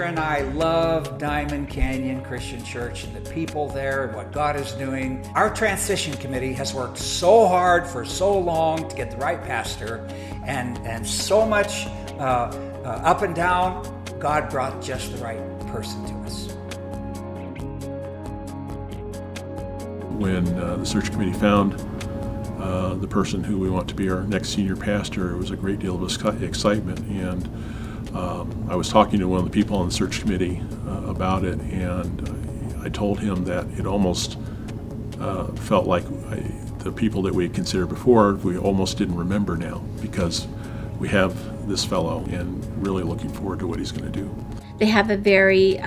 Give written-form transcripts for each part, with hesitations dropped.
pastor and I love Diamond Canyon Christian Church and the people there and what God is doing. Our transition committee has worked so hard for so long to get the right pastor, and so much up and down. God brought just the right person to us. When the search committee found the person who we want to be our next senior pastor, it was a great deal of excitement, and I was talking to one of the people on the search committee about it, and I told him that it almost felt like the people that we had considered before, we almost didn't remember now, because we have this fellow and really looking forward to what he's going to do. They have a very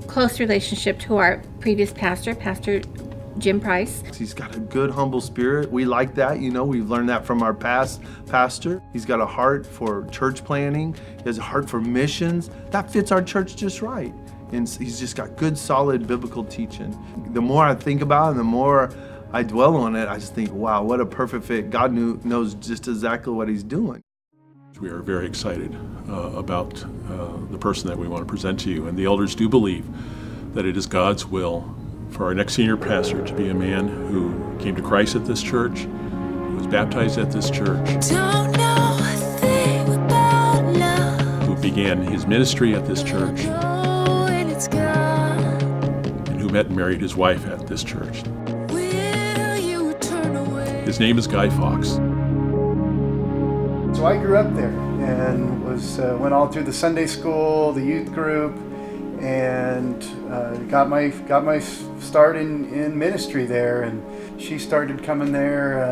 close relationship to our previous pastor, Pastor Jim Price. He's got a good, humble spirit. We like that, we've learned that from our past pastor. He's got a heart for church planning. He has a heart for missions. That fits our church just right. And he's just got good, solid biblical teaching. The more I think about it and the more I dwell on it, I just think, wow, what a perfect fit. God knows just exactly what he's doing. We are very excited about the person that we want to present to you. And the elders do believe that it is God's will for our next senior pastor to be a man who came to Christ at this church, who was baptized at this church, who began his ministry at this church, and who met and married his wife at this church. His name is Guy Fawkes. So I grew up there and went all through the Sunday school, the youth group, and got my start in ministry there. And she started coming there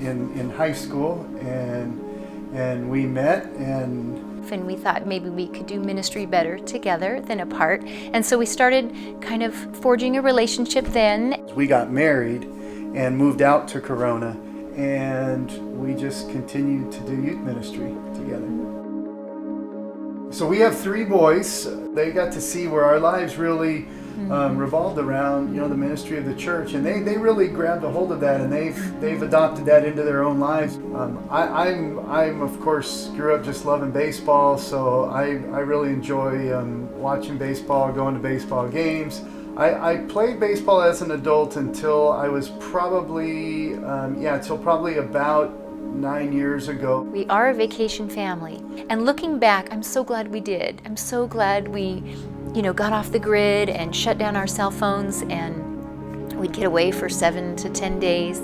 in high school, and we met, and we thought maybe we could do ministry better together than apart. And so we started kind of forging a relationship then. We got married and moved out to Corona, and we just continued to do youth ministry together. So we have 3 boys. They got to see where our lives really revolved around, the ministry of the church, and they really grabbed a hold of that, and they've adopted that into their own lives. I'm of course grew up just loving baseball, so I really enjoy watching baseball, going to baseball games. I played baseball as an adult until I was probably about 9 years ago. We are a vacation family, and looking back, I'm so glad we did. I'm so glad we, got off the grid and shut down our cell phones, and we'd get away for 7 to 10 days.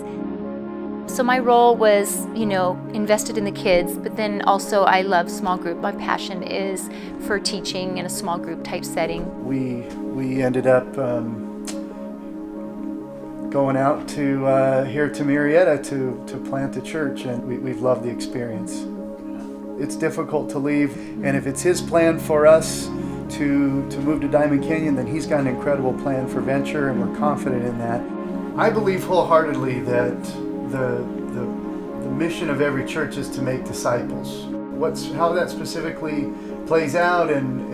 So my role was, invested in the kids, but then also I love small group. My passion is for teaching in a small group type setting. We ended up going out to here to Marietta to plant a church, and we've loved the experience. It's difficult to leave, and if it's his plan for us to move to Diamond Canyon, then he's got an incredible plan for Venture, and we're confident in that. I believe wholeheartedly that the mission of every church is to make disciples. How that specifically plays out and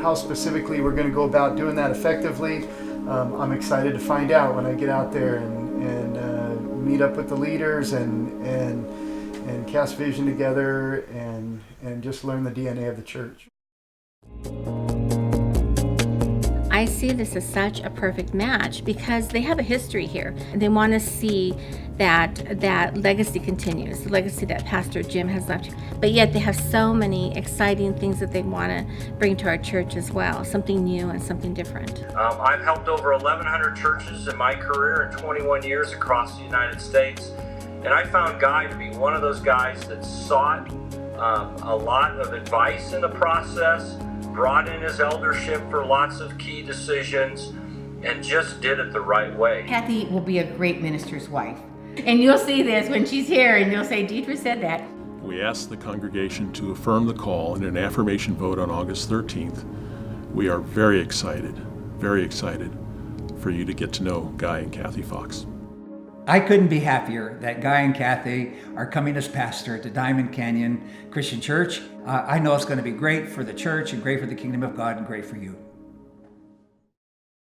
how specifically we're going to go about doing that effectively, I'm excited to find out when I get out there and meet up with the leaders and cast vision together and just learn the DNA of the church. I see this as such a perfect match because they have a history here. They want to see that legacy continues, the legacy that Pastor Jim has left. But yet they have so many exciting things that they want to bring to our church as well, something new and something different. I've helped over 1,100 churches in my career in 21 years across the United States. And I found Guy to be one of those guys that sought a lot of advice in the process, brought in his eldership for lots of key decisions, and just did it the right way. Kathy will be a great minister's wife. And you'll see this when she's here, and you'll say, Deidre said that. We asked the congregation to affirm the call in an affirmation vote on August 13th. We are very excited for you to get to know Guy and Kathy Fawkes. I couldn't be happier that Guy and Kathy are coming as pastor to Diamond Canyon Christian Church. I know it's going to be great for the church and great for the kingdom of God and great for you.